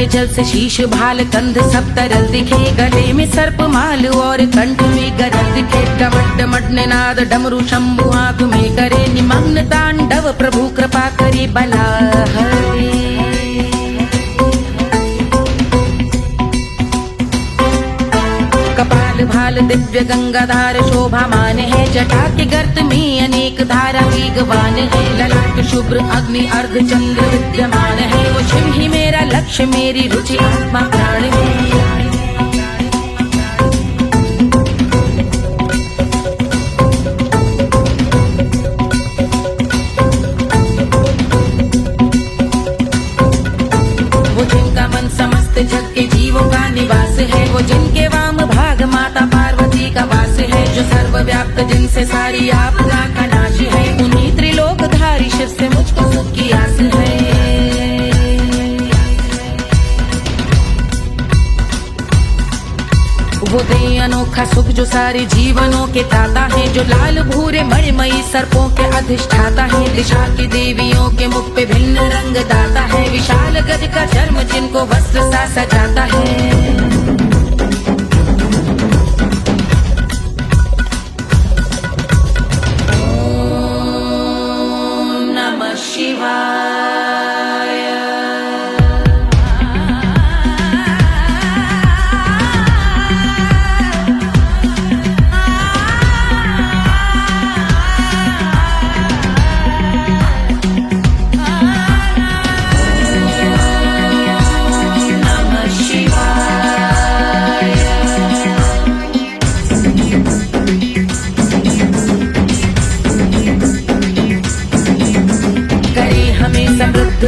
के जल से शीश भाल कंध सब तरल दिखे, गले में सर्प माल और कंठ में गरल दिखे। डमट डमट निनाद डमरू शंभु हाथ में करे निमग्न तांडव, प्रभु कृपा करे बला हरे। कपाल भाल दिव्य गंगाधार शोभामान है, जटा के गर्त में अनेक धारा वेगवान है। ललाट शुभ्र अग्नि अर्ध चंद्र विद्यमान है, वो शिव ही मेरा लक्ष्य मेरी रुचि आत्मा प्राण है। वो जिनका मन समस्त जग के जीवों का निवास है, वो जिनके वाम भाग माता पार्वती का वास है। जो सर्वव्याप्त जिनसे सारी आपदा का नाश है, उन्हीं त्रिलोकधारी शिव से मुझको सुख की आस है। वो दे अनोखा सुख जो सारे जीवनों के दाता है, जो लाल भूरे मणिमयी सर्पों के अधिष्ठाता है। दिशा की देवियों के मुख पे भिन्न रंग दाता है, विशाल गज का चर्म जिनको वस्त्र सा सजाता है।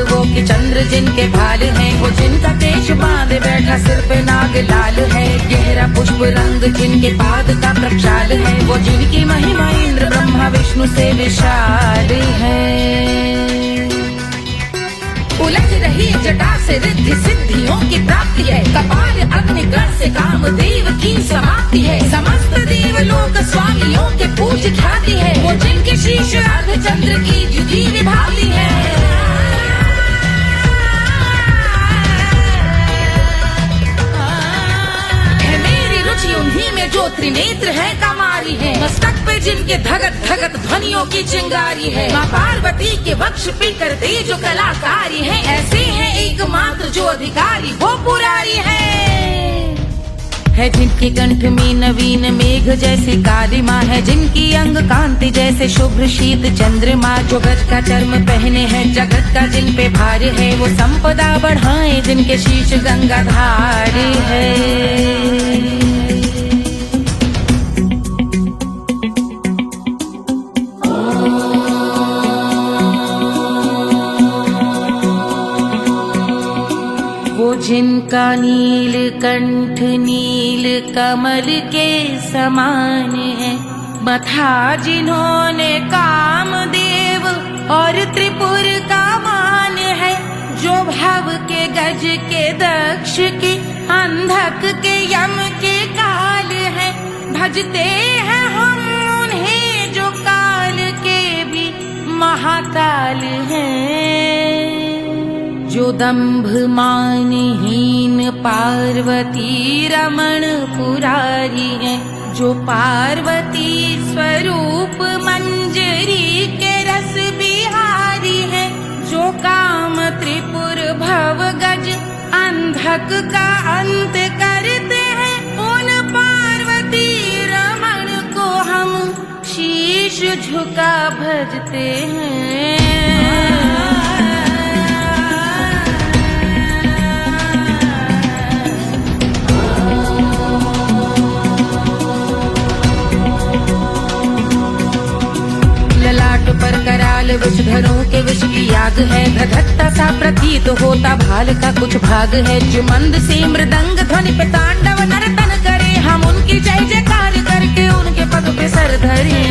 वो कि चंद्र जिनके भाल हैं, वो जिनका केश बांधे बैठा सिर पे नाग लाल है। गहरा पुष्प रंग जिनके पाद का प्रक्षाल है, वो जिनकी महिमा इंद्र ब्रह्मा विष्णु से विशाल है। उलझ रही जटा से रिद्धि सिद्धियों की प्राप्ति है, कपाल अग्निगण से कामदेव की समाप्ति है। समस्त देवलोक स्वामियों के पूज ख्याति है, वो जिनके शीश अर्ध चंद्र की द्युति विभाती है। उन्हीं में जो त्रिनेत्र है कमारी है, मस्तक पे जिनके धगत धगत ध्वनियों की चिंगारी है। माँ पार्वती के वक्ष पे करते जो कलाकारी है, ऐसे हैं एकमात्र जो अधिकारी वो पुरारी है। जिनके कंठ में नवीन मेघ जैसे काली माँ है, जिनकी अंग कांति जैसे शुभ्र शीत चंद्रमा। जो गज का चर्म पहने हैं जगत का जिन पे भार है, वो संपदा बढ़ाए जिनके शीश गंगाधार है। जिनका नील कंठ नील कमल के समान है, मथा जिन्होंने कामदेव और त्रिपुर का मान है। जो भव के गज के दक्ष के अंधक के यम के काल है, भजते हैं हम उन्हें जो काल के भी महाकाल हैं। जो दंभ मानहीन पार्वती रमण पुरारी है, जो पार्वती स्वरूप मंजरी के रस बिहारी है। जो काम त्रिपुर भव गज अंधक का अंत करते हैं, उन पार्वती रमण को हम शीश झुका भजते हैं। पर कराल विषधरों के विष की याग है, धधकता सा प्रतीत होता भाल का कुछ भाग है। जो मंद से मृदंग ध्वनि पे तांडव नर्तन करे, हम उनकी जय जयकार करके उनके पद पे सर धरे।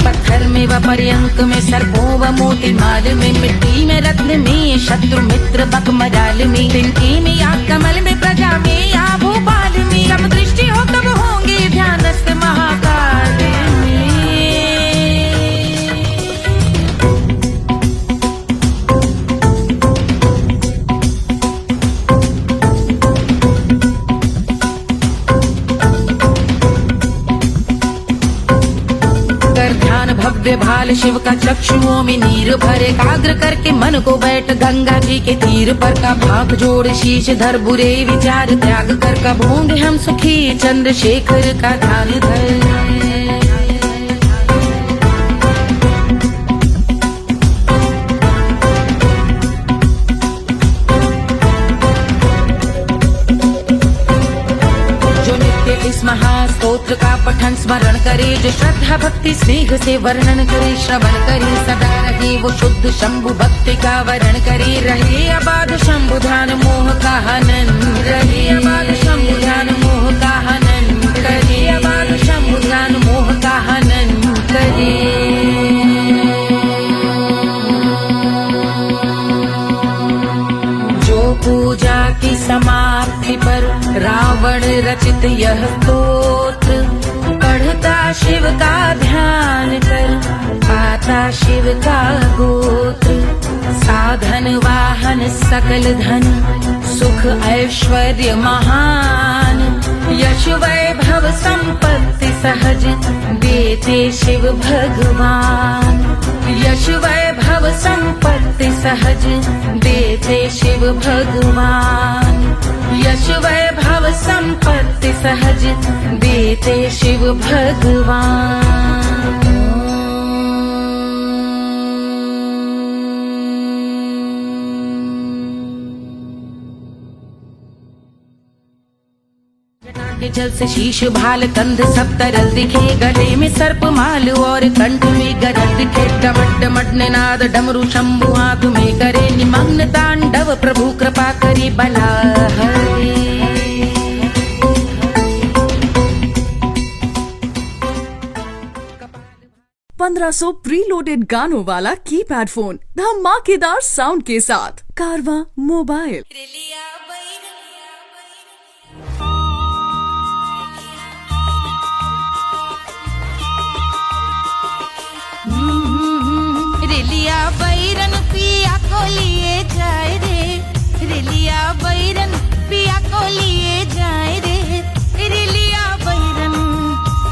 पत्थर में व पर्यंक में सर्पों व मोती माल में, मिट्टी में रत्न में शत्रु मित्र बक मजाल में, तिनके में या कमल में प्रजा में या भोपाल में। जब दृष्टि हो तब होंगे ध्यानस्थ महाकाल में। लाल शिव का चक्षुओं में नीर भरे, एकाग्र करके मन को बैठ गंगा जी के तीर पर का भाग जोड़ शीश धर बुरे विचार त्याग कर का भोंगे हम सुखी चंद्रशेखर का ध्यान धर। इस महास्तोत्र का पठन स्मरण करे, जो श्रद्धा भक्ति स्नेह से वर्णन करे, श्रवण करे सदा रहे वो शुद्ध शंभु भक्ति का वर्ण करे, रहे अबाध शंभु ध्यान मोह का हनन, रहे अबाध शंभु ध्यान मोह का हनन करे, अबाध शंभु ध्यान मोह का हनन करे। पूजा की समाप्ति पर रावण रचित यह स्तोत्र, पढ़ता शिव का ध्यान कर पाता शिव का गोत्र, साधन वाहन सकल धन सुख ऐश्वर्य महान, यश वैभव संपत्ति सहज देते शिव भगवान, यश वैभव संपत्ति सहज देते शिव भगवान, यश वैभव संपत्ति सहज देते शिव भगवान। के जल से शीश भाल कंध सब तरल दिखे, गले में सर्प माल और कंठ में गरल दिखे, डमट डमट निनाद डमरू शंभु हाथ में करे, निमग्न तांडव प्रभु कृपा करे बला हरे। 1500 प्रीलोडेड गानों वाला कीपैड फोन धमाकेदार साउंड के साथ कारवा मोबाइल। रेलिया बैरन पिया को लिए जाए रे, रेलिया बैरन पिया को लिए जाए रे, रेलिया बैरन,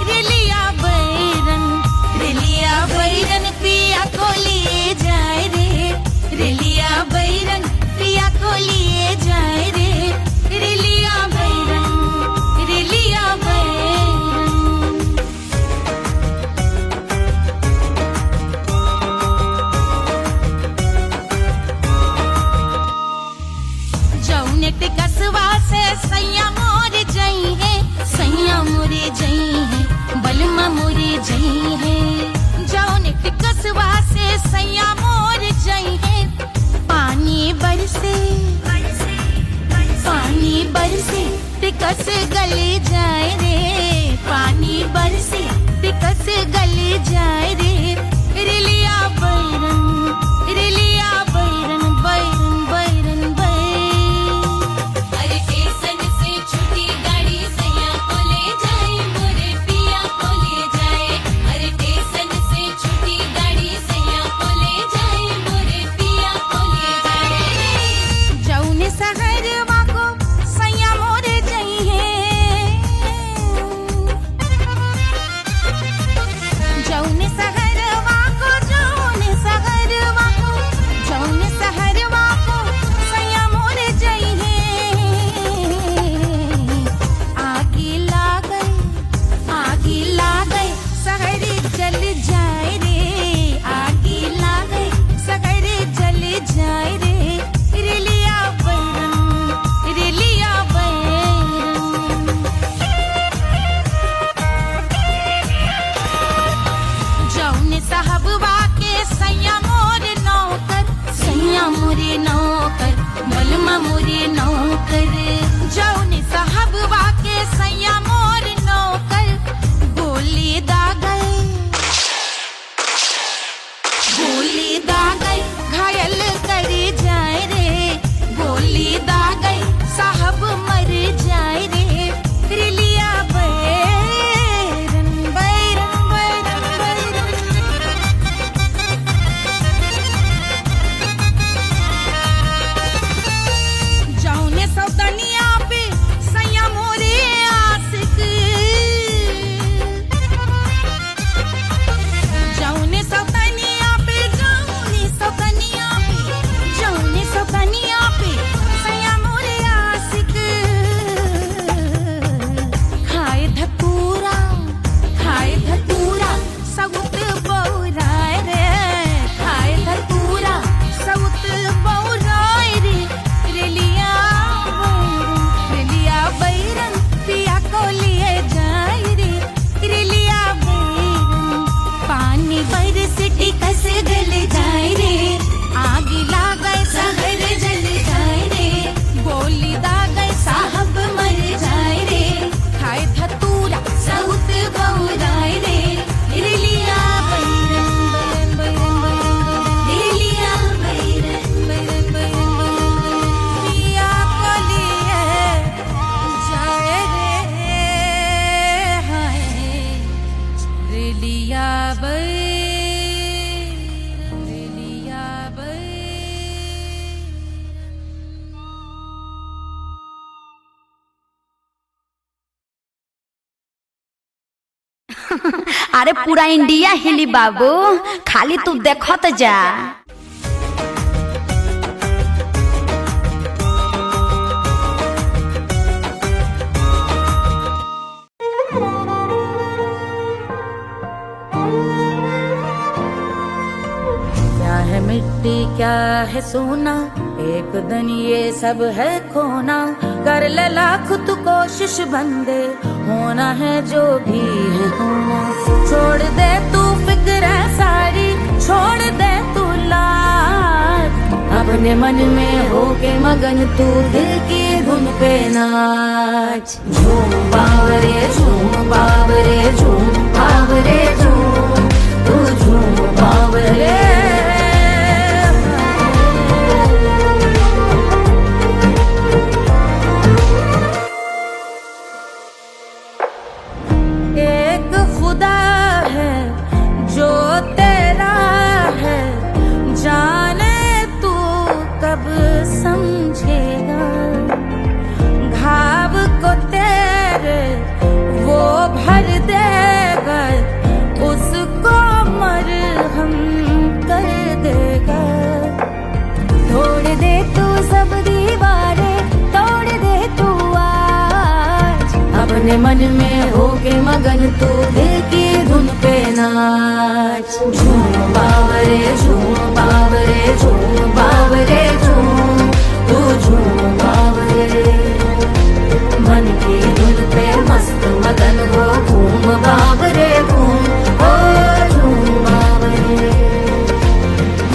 रेलिया बैरन, रेलिया बैरन पिया को लिए जाए रे, रेलिया बैरन पिया को लिए जाए रे, रेलिया बैरन, रेलिया बैरन। कसवा से सैया मोरे जई है, सैया मोरे जई है, बलमा मोरे जई है, जाओ नित कसवा से सैया मोरे जई है, पानी बरसे पानी बरसे तिकस गले जाए रे, पानी बरसे तिकस गले जाए रे, रेलिया बैरन, रेलिया बैरन, बैरन बैरन बैरन। अरे पूरा इंडिया हिली बाबू, खाली तू देखत जा। क्या है मिट्टी क्या है सोना, एक दिन ये सब है खोना। कर ले लाख तू कोशिश बंदे, होना है जो भी है होना। छोड़ दे तू फिक्र सारी, छोड़ दे तू लाज, अपने मन में होके मगन तू दिल की धुन पे नाच। झूम बावरे झूम बावरे झूम बावरे झूम, तू झूम बावरे। एक खुदा है जो तेरा है, जाने तू कब समझेगा। घाव को तेरे वो भर देगा, उसको मरहम कर देगा। तोड़ दे तू सब दीवारें, तोड़ दे तू आज, अपने मन में होके मगन तू दिल की धुन पे नाच। झूम बावरे झूम बावरे झूम बावरे झूम, तू झूम बावरे। मन की धुन पे मस्त मगन हो, घूम बावरे घूम, ओ झूम बावरे।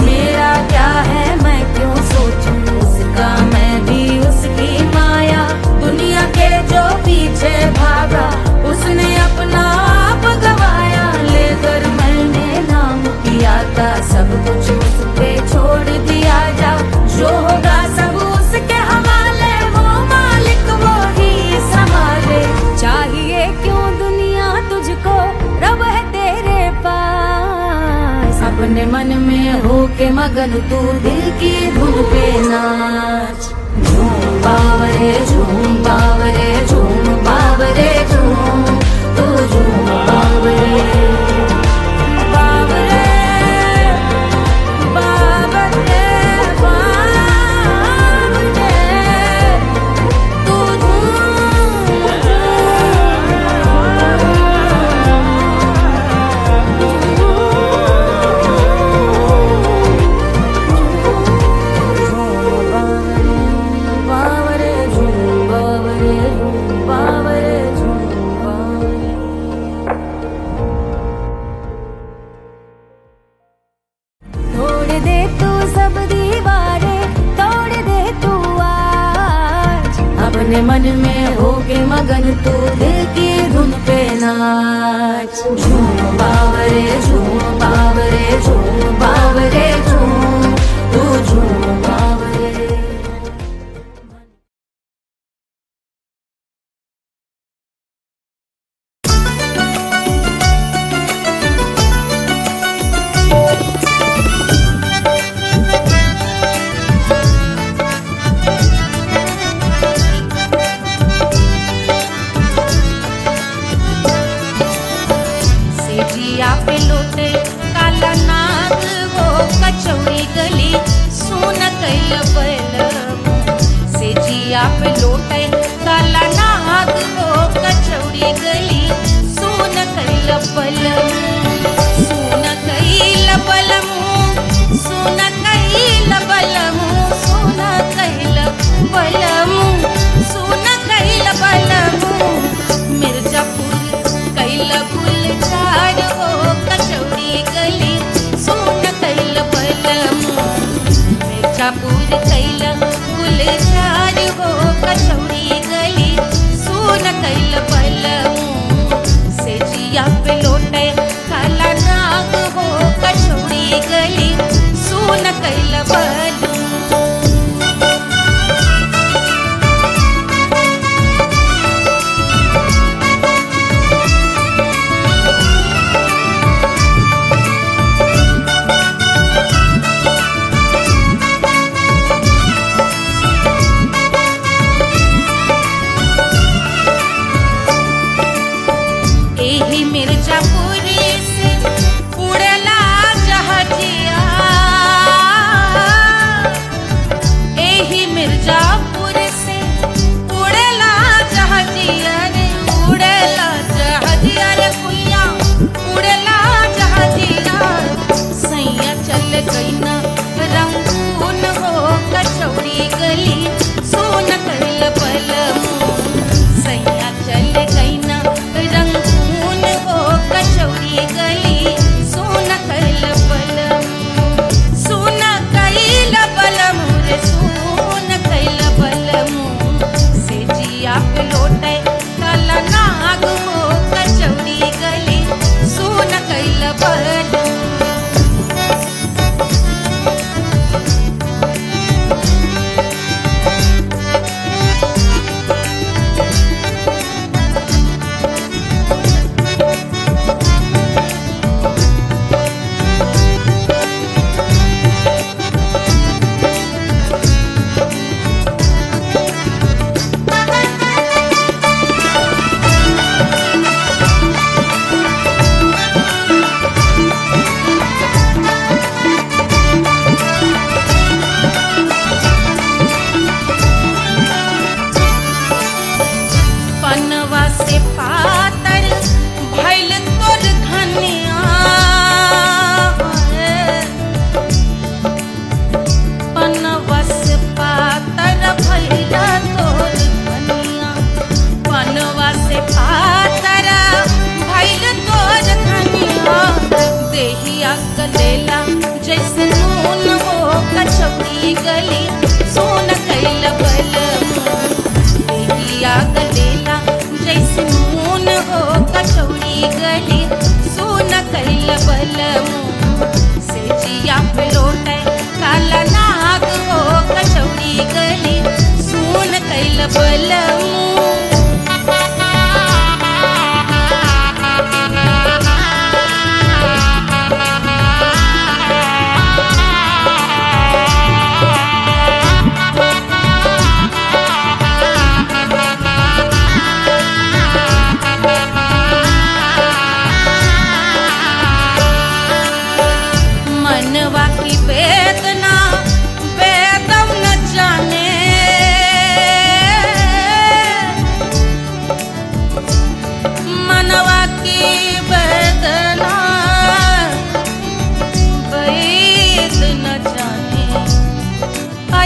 मेरा क्या है मैं क्यों सोचूं उसका, मैं भी उसकी माया। दुनिया के जो पीछे भागा, उसने अपना आप गवाया। लेकर मैंने नाम किया था, सब कुछ उस पे छोड़ दिया जा। जो होगा सब उसके हवाले, वो मालिक वो ही संभाले। चाहिए क्यों दुनिया तुझको, रब है तेरे पास। अपने मन में होके मगन तू दिल की धुन पे नाच। झूम बावरे झूम बावरे झूम बावरे झूम, तू झूम बावरे। बावरे बावरे बावरे, तू बावरे झूम बावरे झूम बावरे झूम बावरे। तोड़ दे तू सब दीवारें, तोड़ दे तू आज, अपने मन में होके मगन तू दिल की धुन पे नाच। झूम बावरे झूम बावरे झूम बावरे झूम, तू झूम बावरे। सेठिया पे लौटे काला नाग वो कचौड़ी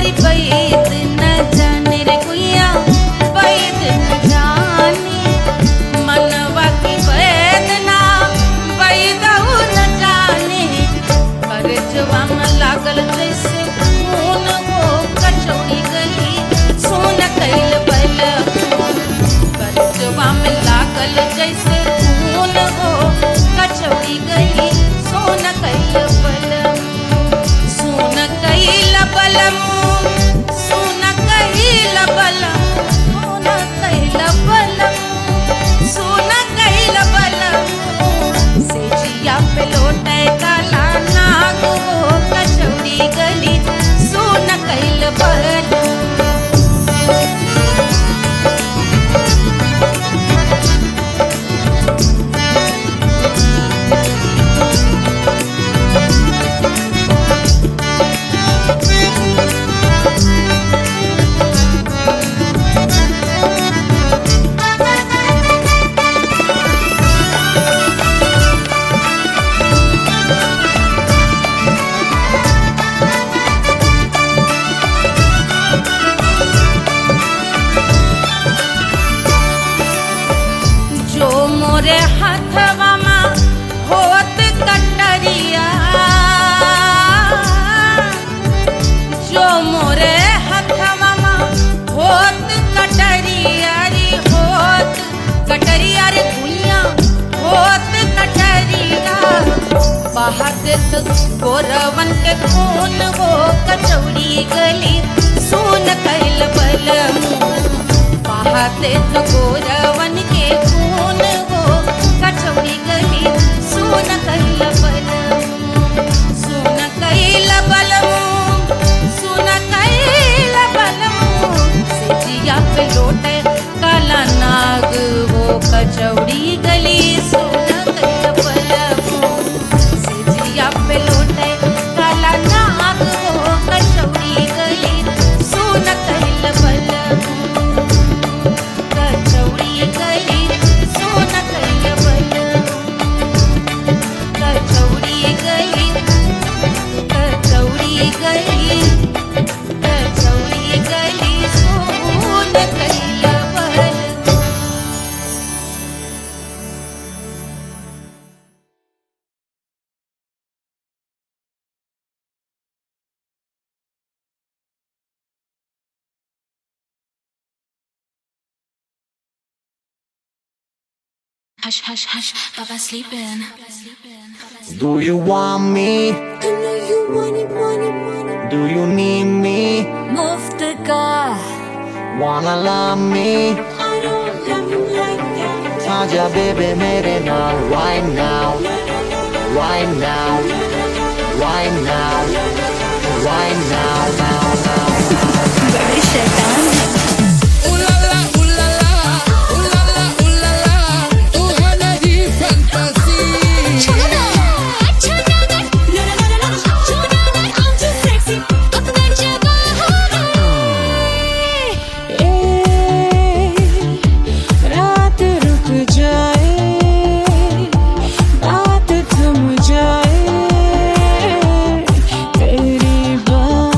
हमारी बैद न जाने रे गुइया, बैद न जाने मनवा की वेदना बैदहु न जाने। करजवा में लागल जैसे खून वो कचौड़ी गली सोन कैल बल। करजवा में लागल जैसे खून वो कचौड़ी गली सोन कैल बल। सोन कैल बलम, सोन कैल बलम, सोन कैल बलम, सोन कैल बलम। सेजिया पे लोटे काला नाग वो कचौड़ी गली सोन कैल बलम। जो मोरे हाथवा में होत कटरिया, जो मोरे हाथवा में होत कटरिया रे होत कटरिया रे गुइया होत कटरिया। बहादुर गोरवन के खून वो कचौड़ी गली सोन कैल बलम। बहादुर गोरवन के खून वो कचौड़ी गली सोन कैल बलम। सोन कैल बलम, सोन कैल बलम। सेजिया पे लोटे काला नाग वो कचौड़ी गली सोन कैल बलम। सेजिया पे लोटे काला नाग वो कचौड़ी गली सोन कैल बलम। कचौड़ी गली सोन कैल बलम। कचौड़ी गली, कचौड़ी गली, कचौड़ी गली सोन कैल बलम। Hush, hush, hush, Baba sleeping. Do you want me? I know you want it, want it, want it. Do you need me? Muftaga. Wanna love me? I don't love you like that. Aja baby mere naal right now, right now, right now, right now, now, now. बड़े शैतान हैं। रात रुक जाए, बात थम जाए, तेरी बात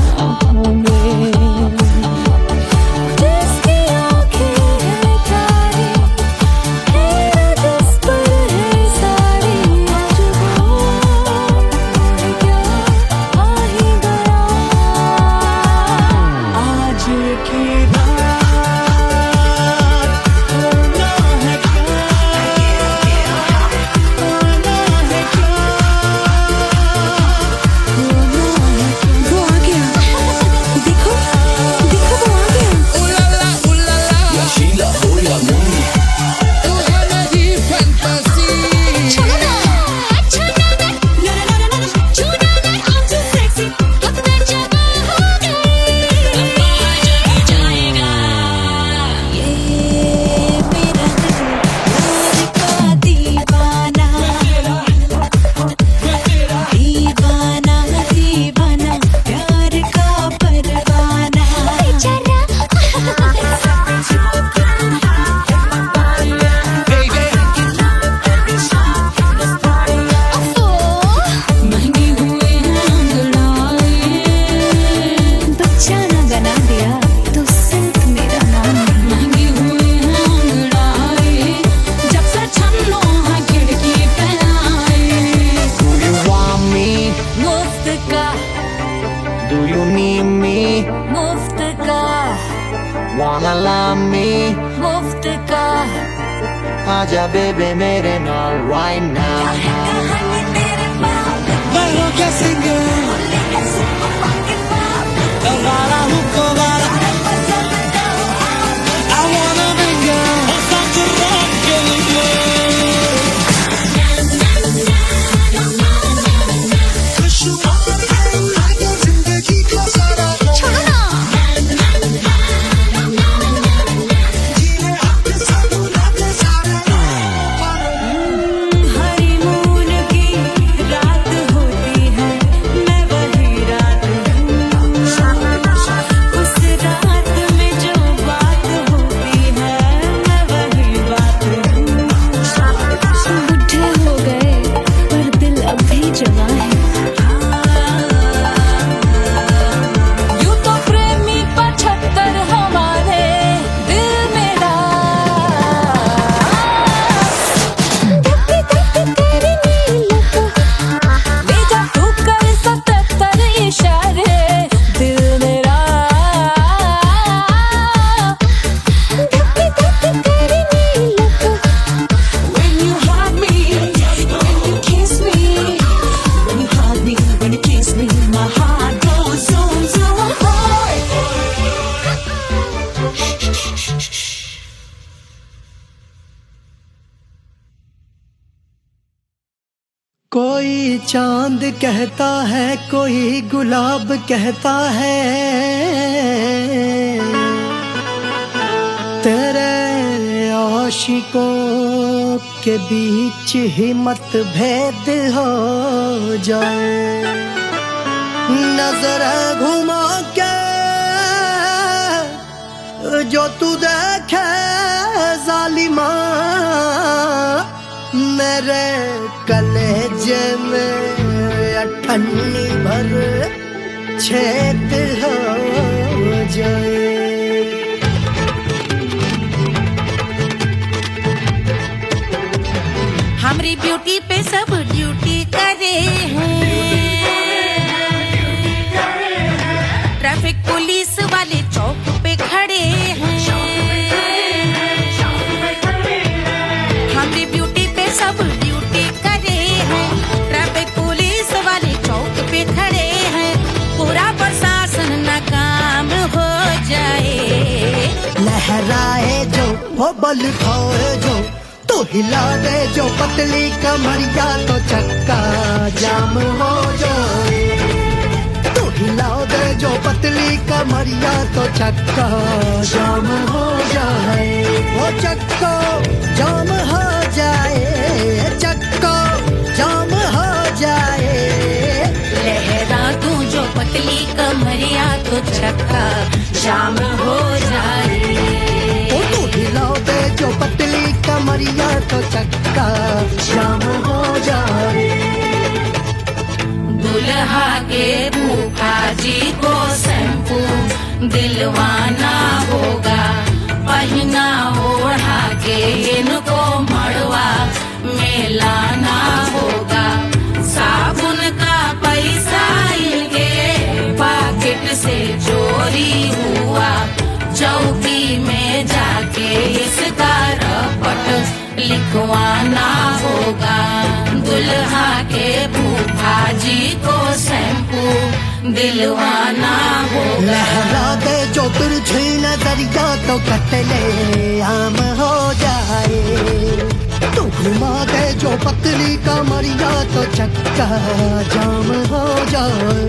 you need me? मुफ्त का Wanna love me? मुफ्त का आजा बेबे मेरे नाल right now. कहानी तेरे बाप मैं हो क्या सिंगर वाला हूँ कोवाला I wanna be girl और सच रात के लिए खुशबू आगे जिंदगी का सारा छोड़ो ना जीने अपने सारे हनीमून की रात होती है मैं वही रात हूँ उस रात में जो बात होती है मैं वही बात हूँ बुढ़े हो गए पर दिल अब भी जवां है यूं तो प्रेमी 75 हमारे दिल मेरा तेरी नीलत ले जा तू कर 77 इशारे दिल मेरा तेरी नीलत When you hug me, when you kiss me, when you hug me, when you kiss me, my heart goes zoom zoom boy. कोई चांद कहता है कोई गुलाब कहता है तेरे आशिकों के बीच ही मतभेद हो जाए नजर घुमा के जो तू देखे जालिमा मेरे कलेजे में अठन्नी भर छेद हो जाए हमारी ब्यूटी पे सब ड्यूटी करे हैं ट्रैफिक पुलिस वाले चौक पे खड़े हैं हमारी ब्यूटी पे सब ड्यूटी करे हैं ट्रैफिक पुलिस वाले चौक पे खड़े हैं पूरा प्रशासन नाकाम हो जाए लहराए जो वो बल खाए जो तो हिला दे जो पतली कमरिया तो चक्का जाम हो जाए तो हिला दे जो पतली कमरिया तो चक्का जाम हो जाए वो चक्का जाम हो जाए चक्का जाम हो जाए लहरा तू जो पतली कमरिया तो चक्का जाम हो जाए ओ तू हिलाओ दे जो पतली कमरिया तो चक्का जाम हो जाए दुल्हा के फूफा जी को शैम्पू दिलवाना होगा पहना ओढ़ा के इनको मड़वा में लाना होगा साबुन का पैसा इनके पॉकेट से चोरी हुआ चौकी में जाके इसका रपट लिखवाना होगा दुल्हा के फूफा जी को शैम्पू दिलवाना होगा लहरा दे जो तिरछी नजरिया तो कतले आम हो जाए तू घुमा दे जो पतली कमरिया तो चक्का जाम हो जाए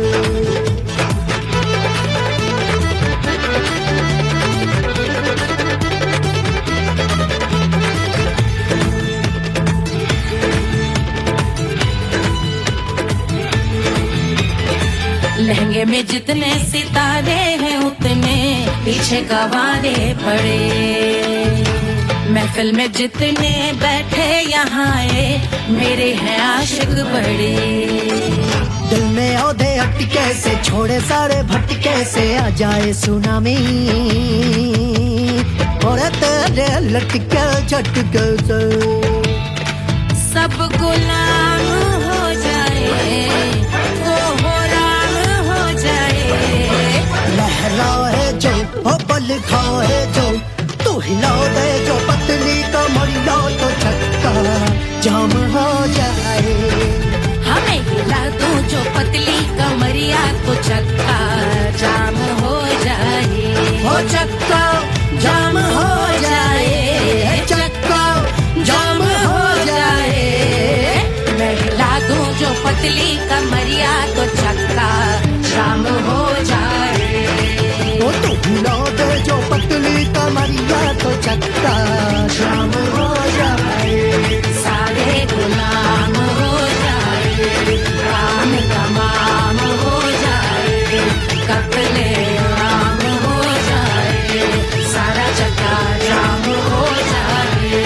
लहंगे में जितने सितारे हैं उतने पीछे गवारे पड़े महफिल में जितने बैठे यहाँ आए मेरे हैं आशिक बड़े दिल में औधे अटके से छोड़े सारे भटके से आ जाए सुनामी और तेरे लटके झटके से सब गुलाम हो जाए वो हो राम हो जाए हो बल खाए जो तू हिला दे जो पतली कमरिया तो चक्का जाम हो जाए हमें हिला दो जो पतली कमरिया तो चक्का जाम हो जाए हो चक्का जाम हो जाए चक्का जाम हो जाए मैं हिला दूं जो पतली कमरिया तो चक्का जाम हो जाए ओ तू हिला दे जो पतली कमरिया तो चक्का जाम हो जाए सारे गुलाम हो जाए काम तमाम हो जाए कत्ले आम हो जाए सारा चक्का जाम हो जाए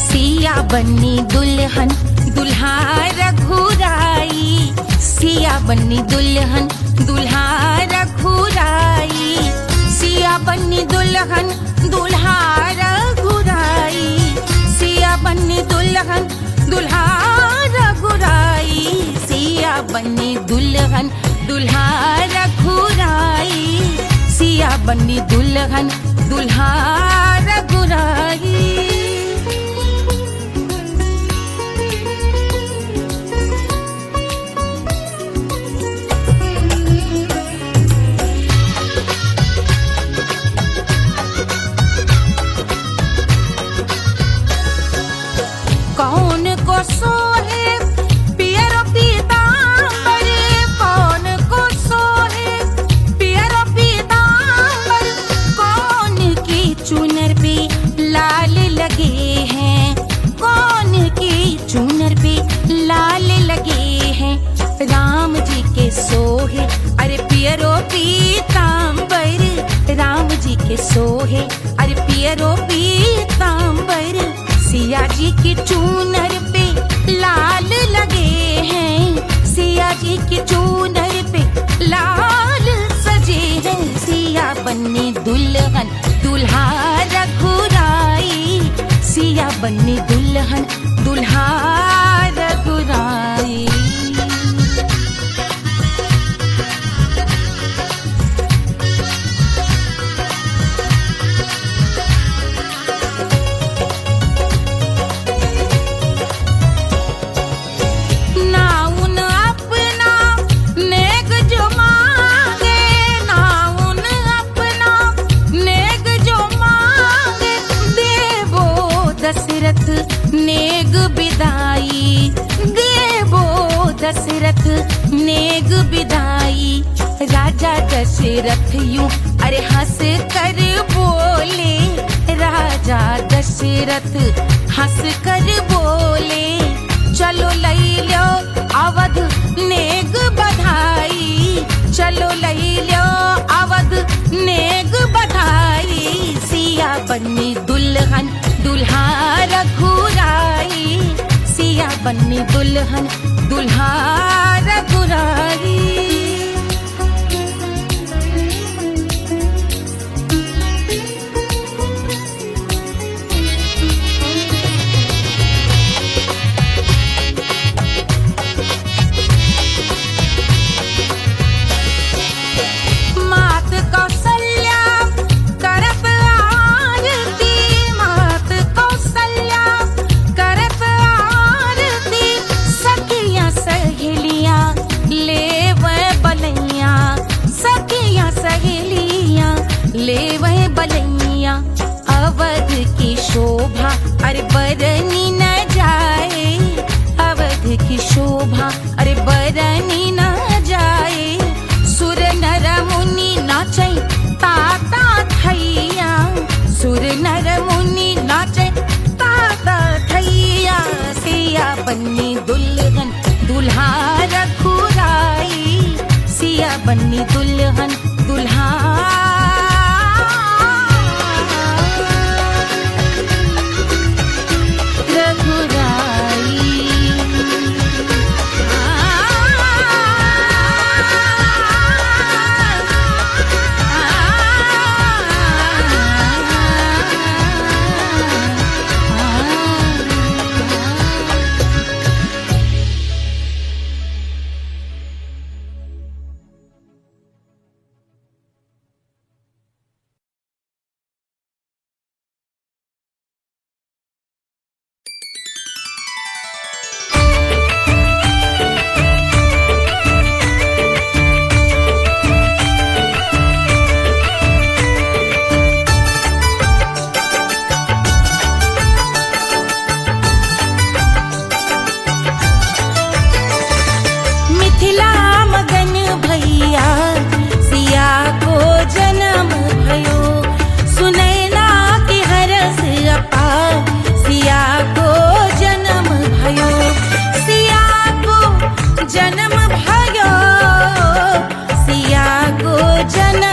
सिया बन्नी दुल्हन दुल्हा रघुराई सिया बन्नी दुल्हन दुल्हा रघुराई सिया बन्नी दुल्हन दुल्हा रघुराई सिया बन्नी दुल्हन दुल्हा रघुराई सिया बन्नी दुल्हन दुल्हा रघुराई सिया बन्नी दुल्हन दुल्हा रघुराई कौन को सोहे पियरो पीतांबर कौन को सोहे पियरो पीतांबर कौन की चुनर पे लाल लगे हैं कौन की चुनर पे लाल लगे हैं राम जी के सोहे अरे पियरो पीतांबर राम जी के सोहे अरे पियरो पीतांबर सिया जी की चूनर पे लाल लगे हैं सिया जी की चूनर पे लाल सजे हैं सिया बन्नी दुल्हन दुल्हा रघुराई सिया बन्नी दुल्हन दुल्हा रघुराई दशरथ नेग बिदाई देवो दशरथ नेग बिदाई राजा दशरथ यूं अरे हंस कर बोले राजा दशरथ हंस कर बोले चलो लई लो अवध नेग बधाई चलो लई लो अवध नेग बधाई सिया बन्नी दुल्हन दुल्हा रघुराई सिया बन्नी दुल्हन दुल्हा रघुराई मात कौशल्या करत आरती मात कौशल्या करत आरती सखियां सहेलियां लेवे बलैया सखियां सहेलियां लेवे बलैया अवध की शोभा अरे बरनी न जाए अवध की शोभा अरे बरनी न जाए सुर नर मुनि नाचे ताता थैया सुर नर मुनि नाचे ताता थैया सिया बन्नी दुल्हन दुल्हा रघुराई सिया बन्नी दुल्हन दुल्हा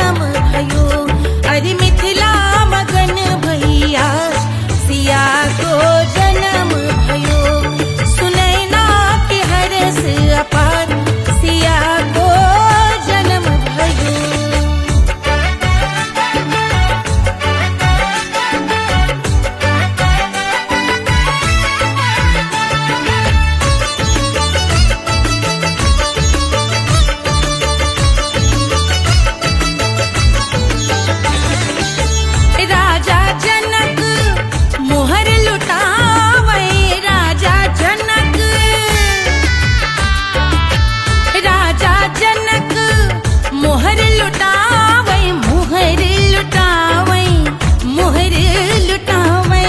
जन्म भयो। अरे मिथिला मगन भैया सिया को जन्म भयो। सुनैना के हरस अपार सिया को जन्म भयो। राजा जनक मोहर लुटावे। राजा जनक मोहर लुटावे। मोहर लुटावे। मोहर लुटावे।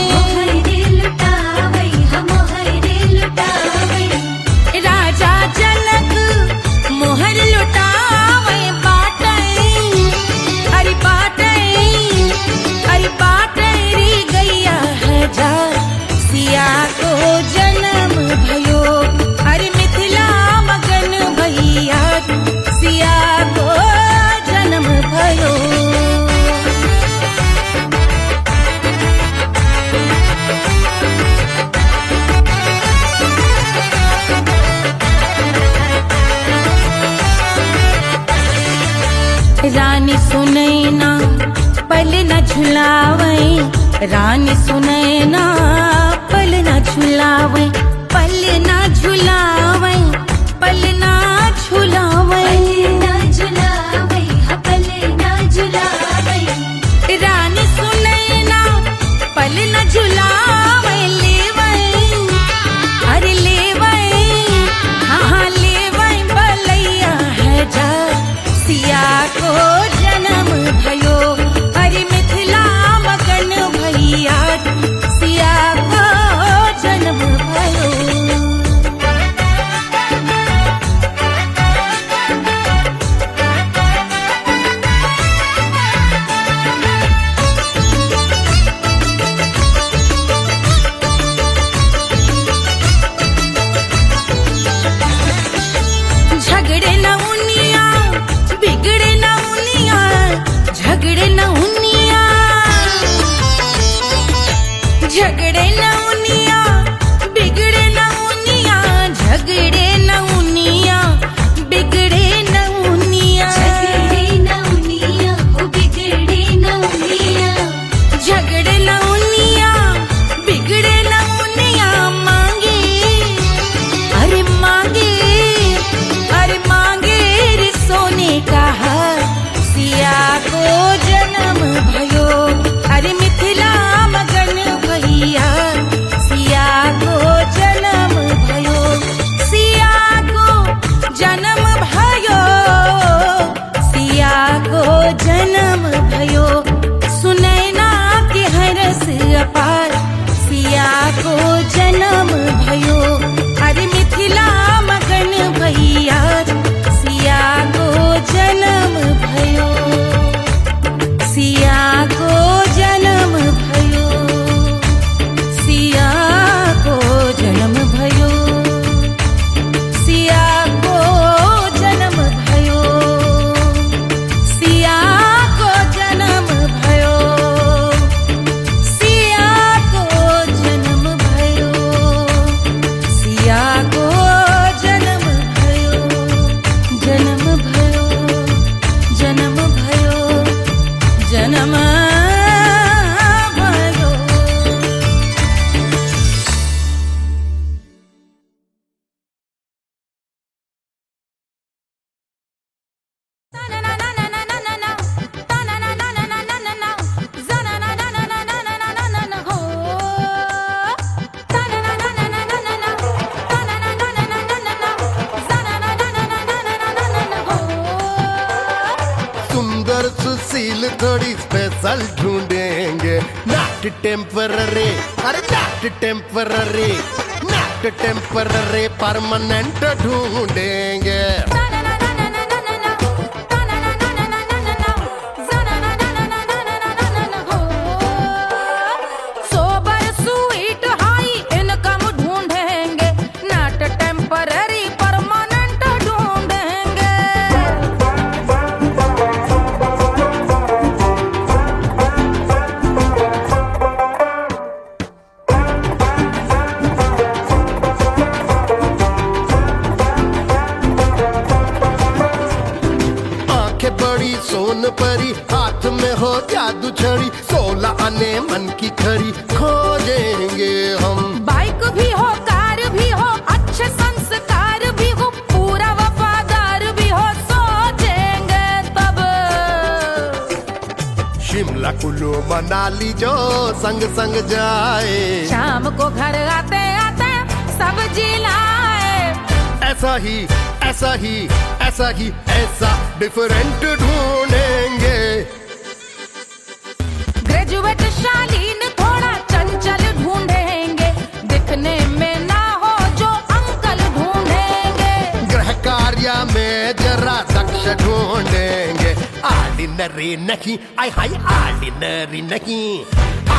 राजा जनक मोहर लुटावे। बाटै अरे बाटै अरे बाटरी गैया हजार सिया को जन्म भयो। अरे मिथिला मगन भैया सिया को जन्म भयो। रानी सुनैना पल न झुलावे। रानी सुनैना पल न झुलावे। पल न झुलावे। पल न झुलावे। रानी सुनैना पल न झुलावे। लेवै अरे लेवै हाँ लेवै बलैया है जा सिया को जन्म भयो। अरे मिथिला मगन भैया सिया को जन्म भयो। झगड़े न उनिया बिगड़े न उनिया। झगड़े न उनिया झगड़े न उनिया बिगड़े न उनिया। झगड़े न उनिया बिगड़े न उनिया। झगड़े न उनिया बिगड़े न उनिया। मांगे अरे मांगे अरे मांगे रे सोने का हार सिया को जन्म भयो। अरे मिथिला मगन भैया सिया को जन्म भयो। सिया को जन्म भयो। सिया को जन्म भयो। सुनैना के हरस अपार सिया को जन्म भयो। अरे मिथिला मगन भैया सिया को जन्म भयो। सिया को जन्म भयो। सिया को जन्म भयो। सिया को जन्म भयो। सिया को जन्म भयो। सिया को जन्म भयो। सिया को जन्म भयो। जन्म भयो। जन्म भयो। जन्म भयो। सुंदर सुशील थोड़ी स्पेशल ढूंढेंगे। नॉट टेम्पररी अरे not temporary not temporary permanent ढूंढेंगे। हाथ में हो जादू छड़ी 16 आने मन की खड़ी खोजेंगे हम। बाइक भी हो कार भी हो अच्छे संस्कार भी हो पूरा वफादार भी हो सोचेंगे तब। शिमला कुल्लू मनाली जो संग संग जाए शाम को घर आते आते सब्जी लाए। ऐसा ही ऐसा ही ऐसा ही ऐसा डिफरेंट ढूंढेंगे। ग्रेजुएट शालीन थोड़ा चंचल ढूंढेंगे दिखने में ना हो जो अंकल ढूंढेंगे। गृह कार्य में जरा दक्ष ढूंढेंगे। ऑर्डिनरी नहीं आई हाय ऑर्डिनरी नहीं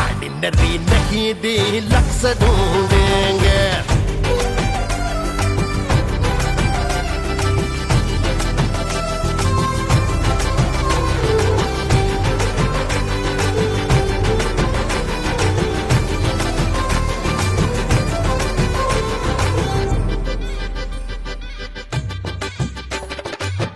ऑर्डिनरी नहीं डीलक्स ढूंढेंगे।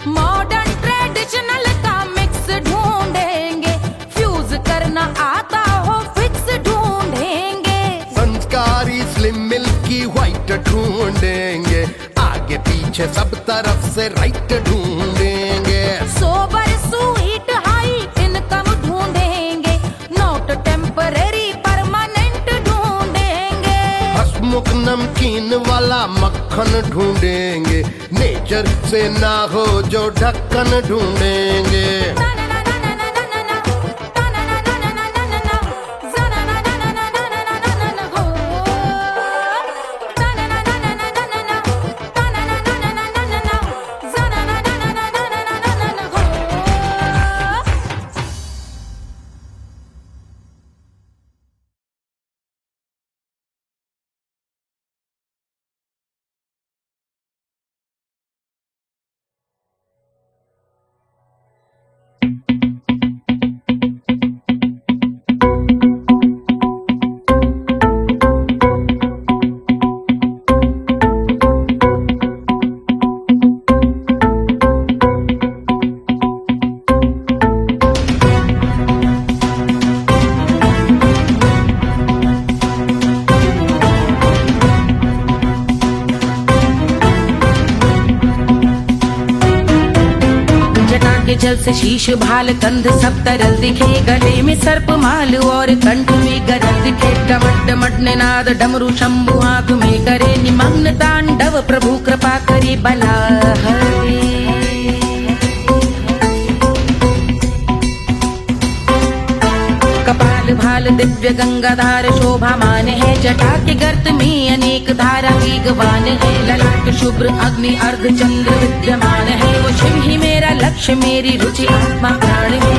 मॉडर्न ट्रेडिशनल का मिक्स ढूंढेंगे फ्यूज करना आता हो फिक्स ढूंढेंगे। संस्कारी स्लिम मिल्की व्हाइट ढूंढेंगे। आगे पीछे सब तरफ से राइट ढूंढेंगे। सोबर स्वीट हाई इनकम ढूंढेंगे नोट टेम्परेरी परमानेंट ढूंढेंगे। हंसमुख नमकीन वाला मक्खन ढूंढेंगे। नेचर से ना हो जो ढक्कन ढूंढेंगे। जल से शीश भाल कंध सब तरल दिखे गले में सर्प माल और कंठ में गरल दिखे। डमट डमट निनाद डमरू शंभु आंख में करे निमग्न तांडव प्रभु कृपा करे बला हरे। कपाल भाल दिव्य गंगाधार शोभामान है जटा के गर्त में अनेक धारा वेगवान है। ललाट शुभ्र अग्नि अर्ध चंद्र विद्यमान है वो शिव ही मेरा लक्ष्य मेरी रुचि आत्मा प्राण है।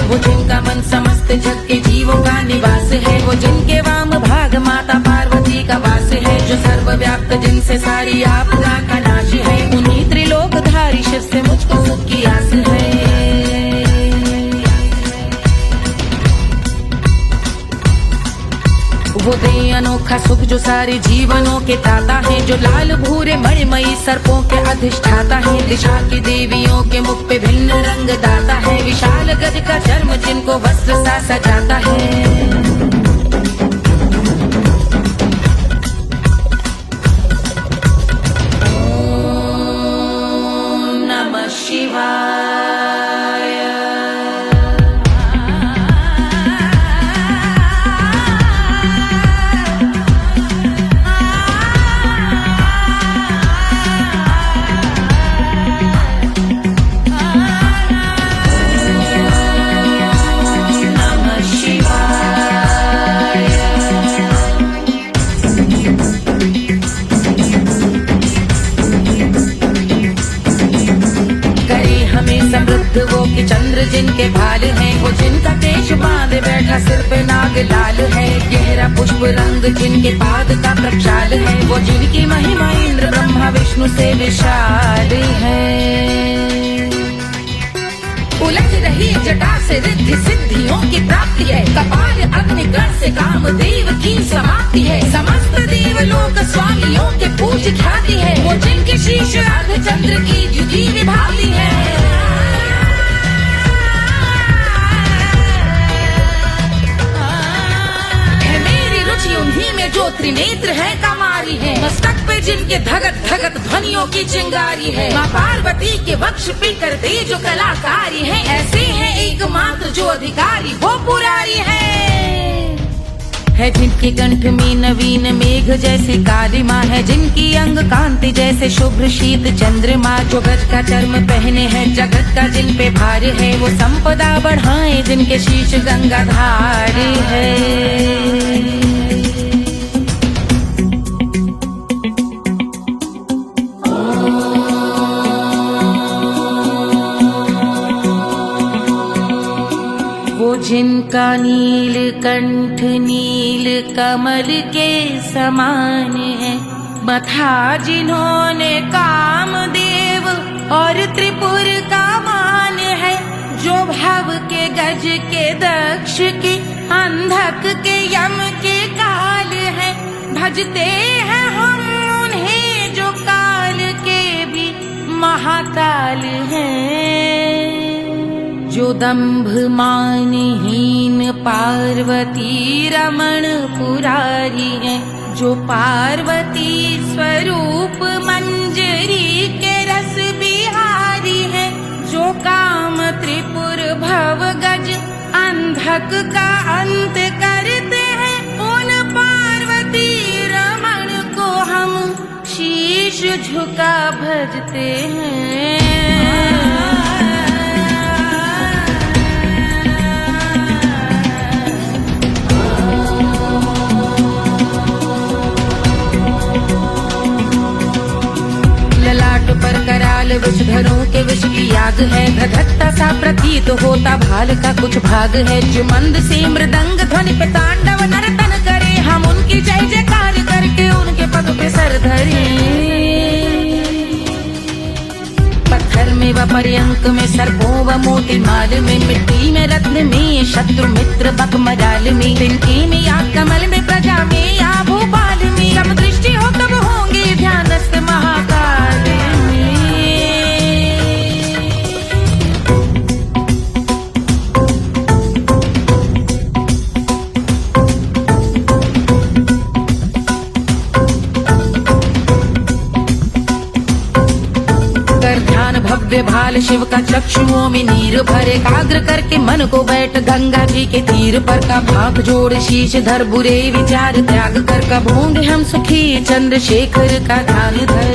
वो जिनका मन समस्त जग के जीवों का निवास है वो जिनके वाम भाग माता पार्वती का वास है जो सर्वव्याप्त जिनसे सारी आपदा का नाश है। उन्हीं त्रिलोकधारी शिव से मुझको सुख की आस है। वो दे अनोखा सुख जो सारे जीवनों के दाता है जो लाल भूरे मणिमयी सर्पों के अधिष्ठाता है। दिशा की देवियों के मुख पे भिन्न रंग दाता है विशाल गज का चर्म जिनको वस्त्र सा सजाता है। वो कि चंद्र जिनके भाल हैं वो जिनका केश बांधे बैठा सिर पे नाग लाल है। गहरा पुष्प रंग जिनके पाद का प्रक्षाल है वो जिनकी महिमा इंद्र ब्रह्मा विष्णु से विशाल है। उलझ रही जटा से रिद्धि सिद्धियों की प्राप्ति है। कपाल अग्निगण से कामदेव की समाप्ति है। समस्त देवलोक स्वामियों के पूज ख्याति है। वो जिनके शीश अर्धचंद्र की द्युति विभाती है। उन्हीं में जो त्रिनेत्र है कमारी है। मस्तक पे जिनके धगत धगत ध्वनियों की चिंगारी है। माँ पार्वती के वक्ष पे करते जो कलाकारी है। ऐसे हैं एकमात्र जो अधिकारी वो पुरारी है जिनके कंठ में नवीन मेघ जैसी काली माँ है। जिनकी अंग कांति जैसे शुभ्र शीत चंद्रमा। जो गज का चर्म पहने हैं जगत का जिन पे भार है। वो संपदा बढ़ाए जिनके शीश गंगाधार है। जिनका नील कंठ नील कमल के समान है। मथा जिन्होंने कामदेव और त्रिपुर का मान है। जो भव के गज के दक्ष के अंधक के यम के काल है। भजते हैं हम उन्हें जो काल के भी महाकाल हैं। जो दंभ मानहीन पार्वती रमण पुरारी है। जो पार्वती स्वरूप मंजरी के रस बिहारी है। जो काम त्रिपुर भव गज अंधक का अंत करते हैं। उन पार्वती रमण को हम शीश झुका भजते हैं। पर कराल विषधरों के विष की याग है। धधकता सा प्रतीत होता भाल का कुछ भाग है। जो मंद से मृदंग ध्वनि पे तांडव नर्तन करे। हम उनकी जय जयकार करके उनके पद पे सर धरे। पत्थर में व पर्यंक में सर्पों व मोती माल में। मिट्टी में रत्न में शत्रु मित्र बक मजाल में। तिनके में या कमल में प्रजा में या भोपाल में। सब दृष्टि हो तब होंगे ध्यानस्थ महाकाल। भव्य भाल शिव का चक्षुओं में नीर भरे। एकाग्र करके मन को बैठ गंगा जी के तीर पर। का भाग जोड़ शीश धर बुरे विचार त्याग कर। कब होंगे हम सुखी चंद्रशेखर का ध्यान धर।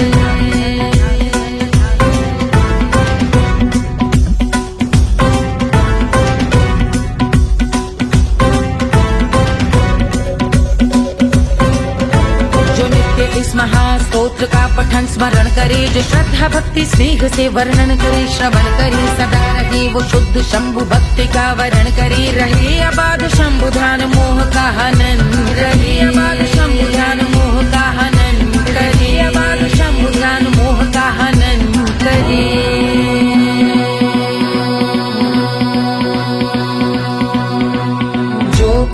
इस महास्तोत्र का पठन स्मरण करे। जो श्रद्धा भक्ति स्नेह से वर्णन करे। श्रवण करे सदा रहे वो शुद्ध शंभु भक्ति का वर्ण करे। रहे अबाध शंभु ध्यान मोह का हनन। रहे अबाध शंभु ध्यान मोह का हनन करे। अबाध शंभु ध्यान मोह का हनन करे।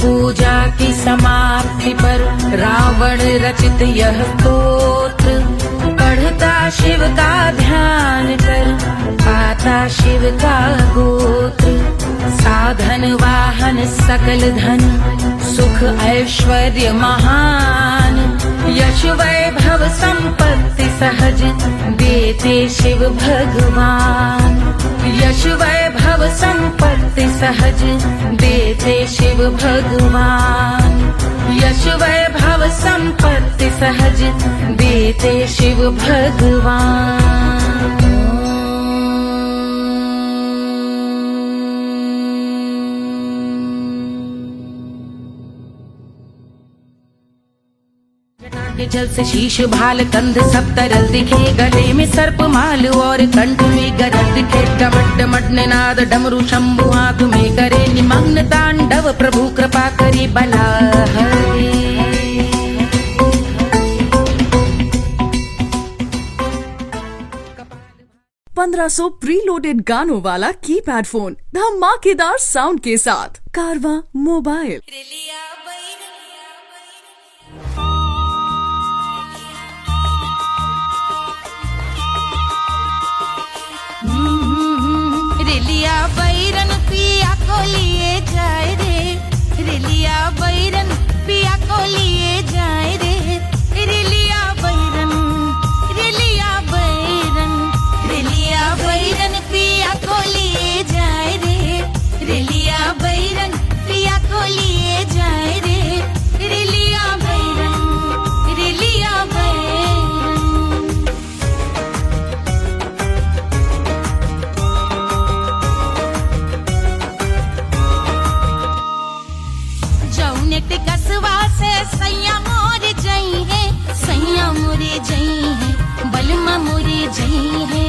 पूजा की समाप्ति पर रावण रचित यह स्तोत्र। पढ़ता शिव का ध्यान कर पाता शिव का गोत्र। साधन वाहन सकल धन सुख ऐश्वर्य महान। यश वैभव संपत्ति सहज देते शिव भगवान। यश वैभव संपत्ति सहज देते शिव भगवान। यश वैभव संपत्ति सहज देते शिव भगवान। के जल से शीश भाल कंध सब तरल दिखे। गले में सर्प माल और कंठ में गरज दिखे। डमट डमट निनाद डमरू शंभु हाथ में करे। निमग्न तांडव प्रभु कृपा करे बला हरे। 1500 प्रीलोडेड गानों वाला कीपैड फोन धमाकेदार साउंड के साथ कारवा मोबाइल। रेलिया बैरन पिया को लिए जाए रे, रेलिया बैरन पिया को लिए जाए रे, रेलिया बैरन, रेलिया बैरन, रेलिया बैरन पिया को लिए जाए रे, रेलिया बैरन पिया को लिए जाए रे, रेलिया बैरन, रेलिया बैरन। जौनेट कसवा से सैया मोर जई है, सैया मोरे जई है, बलमा मोरे जई है।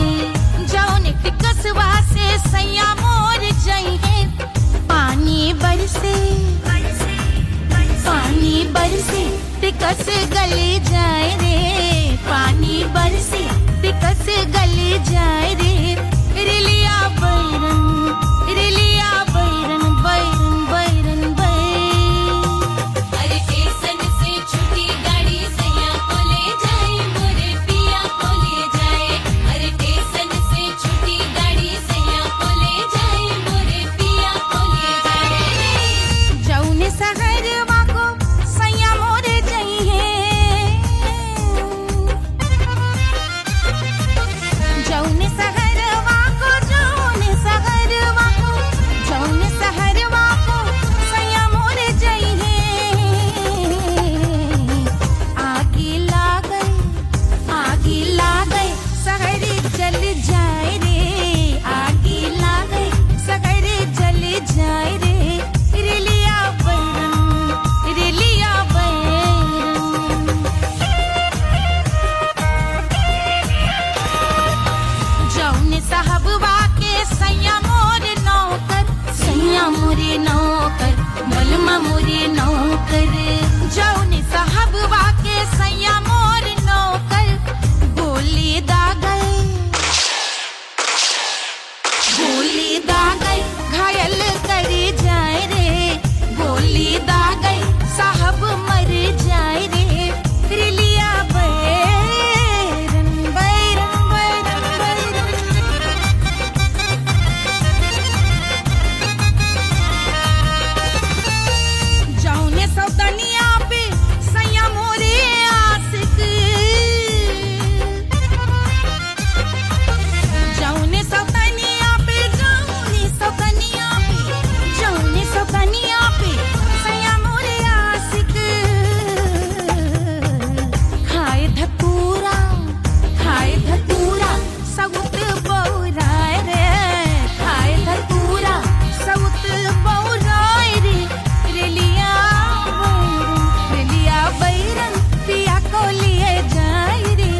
जौनेट कसवा से सैया मोर जई है, पानी बरसे, पानी बरसे टिकस गले जाए रे, पानी बरसे टिकस गले जाए रे, रेलिया बैरन, रेलिया बैरन, बैरन बैरन बैरन। अरे स्टेशन से छुट्टी गाड़ी सैया को ले जाए, मोरे पिया को ले जाए। अरे स्टेशन से छुट्टी गाड़ी सैया को ले जाए, मोरे पिया को ले जाए। जौने सहरवा को सैया मोरे जई है, जौने सहरवा को, जौने सहरवा को, जौने सहरवा को सैया मोरे जई है। आगे लागल, आगे लागल सहर जल जाए रे, आगे लागल सहर जल जाए रे, रेलिया बैरन, रेलिया बैरन। जौने साहबवा के सैया मोर नौकर, सैया मोरे नौकर, बलमा मोरे नौकर। जौने साहबवा के सैया मोर नौकर, गोली दागल, गोली दागल घायल करे जाए रे, गोली दागल साहब मर जाए रे, रेलिया बैरन, बैरन बैरन बैरन। जौने सौतनिया पे सैया मोरे आशिक, जौने सौतनिया पे, जौने सौतनिया पे, जौने सौतनिया पे सैया मोरे आशिक। खाए धतूरा, खाए धतूरा सउत बौराय रे, खाए धतूरा सउत बौराय रे, रेलिया बैरन, रेलिया बैरन पिया को लिए जाए रे,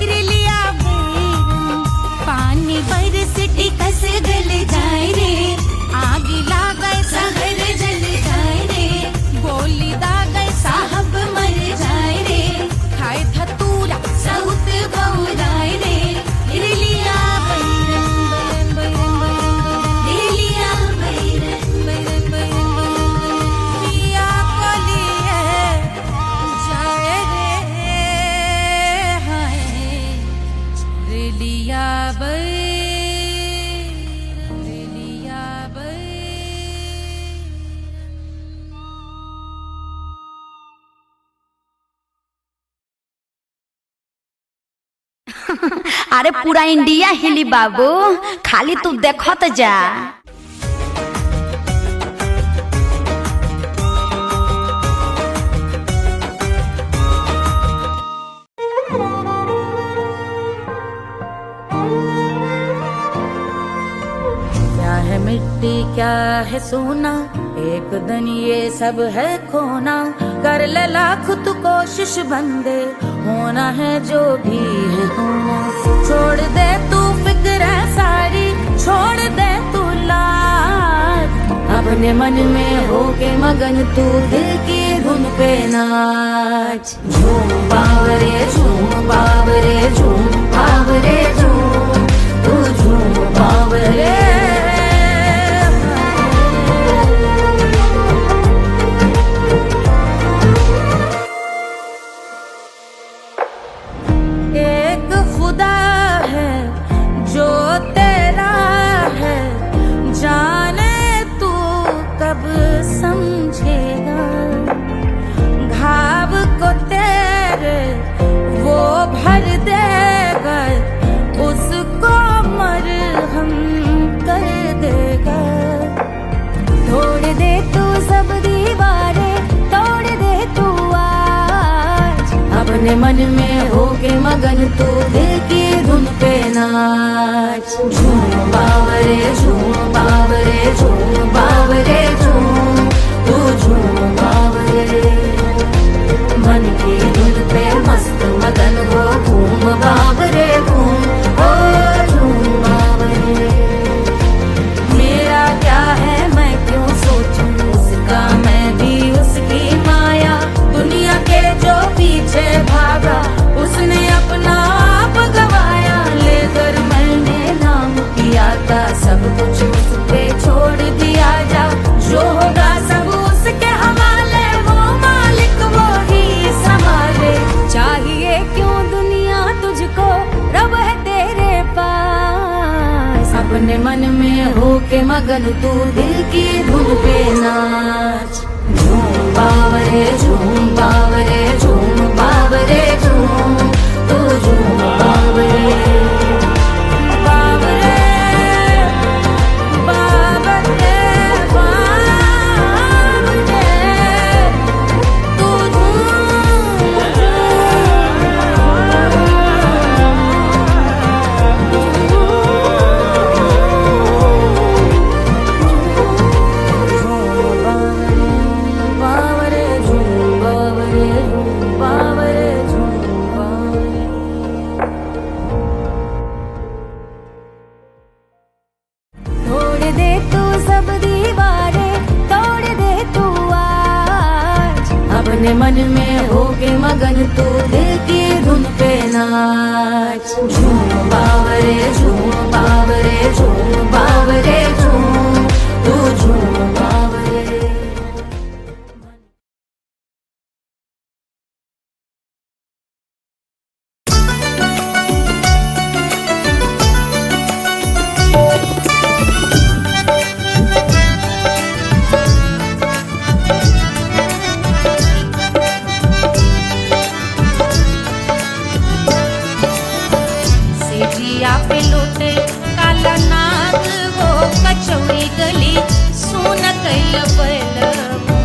रेलिया बैरन। पानी बरस टिकस गल जाए रे, आग लागल सहर जल जाए रे, गोली दागल साहब मर जाए रे, खाए धतूरा सउत बौराय रे, रेलिया बैरन, बैरन बैरन बैरन, रेलिया बैरन, बैरन बैरन बैरन। पिया को लिए जाए रे, हाय रेलिया बैरन, रेलिया बैरन। अरे पूरा इंडिया हिली बाबू, खाली तू देखत जा। क्या है मिट्टी क्या है सोना, एक दिन ये सब है खोना। कर ले लाख तू कोशिश बंदे, होना है जो भी है होना। छोड़ दे तू फिक्र सारी, छोड़ दे तू लाज, अपने मन में होके मगन तू दिल की धुन पे नाच। झूम बावरे झूम बावरे झूम बावरे झूम, तू झूम बावरे एक खुदा है जो तेरा है, जाने तू कब समझेगा। घाव को तेरे वो भर देगा, उसको मरहम कर देगा। तोड़ दे तू सब दीवारें, तोड़ दे तू आज। अपने मन में होके मगन तू दिल की धुन पे नाच। झूम बावरे झूम बावरे झूम बावरे झूम, तू झूम बावरे। मन की धुन पे मस्त मगन हो, घूम बावरे घूम, ओ झूम बावरे। मेरा क्या है मैं क्यों सोचूं उसका, मैं भी उसकी माया। दुनिया के जो पीछे भागा उसने अपना आप गवाया। लेकर मैंने नाम किया था, सब कुछ उस पे छोड़ दिया जा। जो होगा सब उसके हवाले, वो मालिक वो ही संभाले। चाहिए क्यों दुनिया तुझको, रब है तेरे पास। अपने मन में होके मगन तू दिल की धुन पे नाच। झूम बावरे झूम बावरे झूम बावरे झूम, तू झूम बावरे बावरे बावरे बावरे, तू बावरे झूम बावरे झूम बावरे झूम बावरे। तोड़ दे तू सब दीवारें, तोड़ दे तू आज। अपने मन में होके मगन तू दिल की धुन पे नाच। झूम बावरे झूम बावरे झूम बावरे झूम, तू झूम बावरे। सेजिया पे लौटे काला नाग वो कचौड़ी गली, सुन कैल बलमु।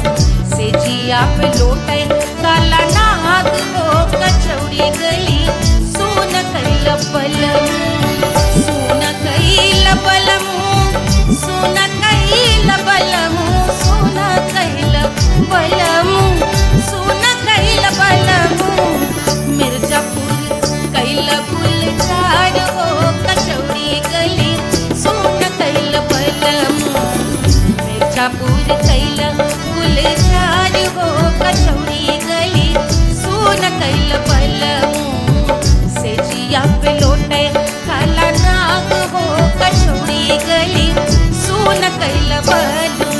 सेजिया पे लौटे काला नाग वो कचौड़ी गली, सुन कैल बलमु। सुन कैल बलमु, सुन कैल बलमु, सुन कैल बलमु, सुन कैल बलमु। मिर्जापुर कैल गुलजार हो कचौड़ी गली, सुन कैल बलमु। मिर्जापुर कैल गुलजार हो कचौड़ी गली, सुन कैल बलमु। सेजिया पे लौटे काला नाग हो कचौड़ी गली, सुन कैल बलमु।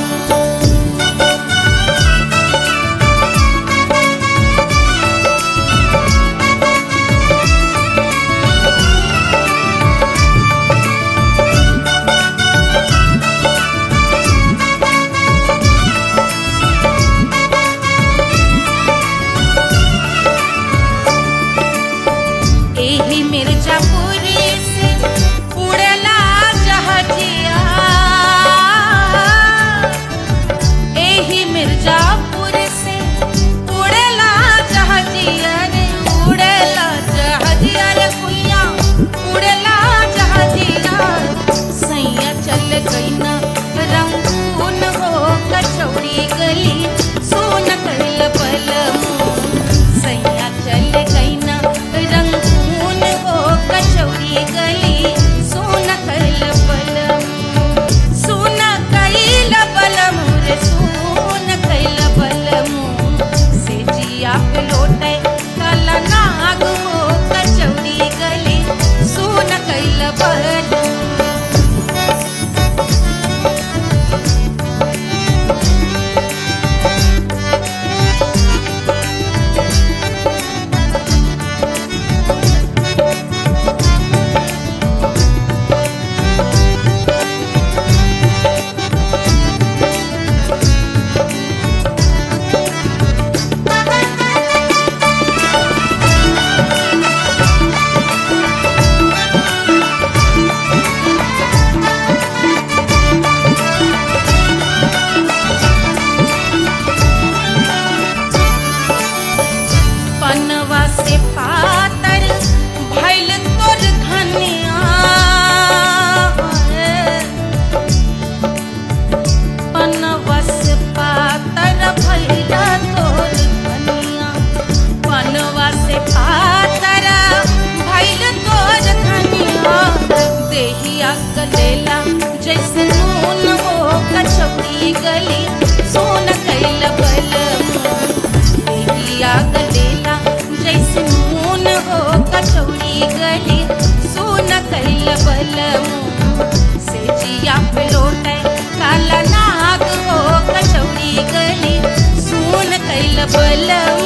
बलम।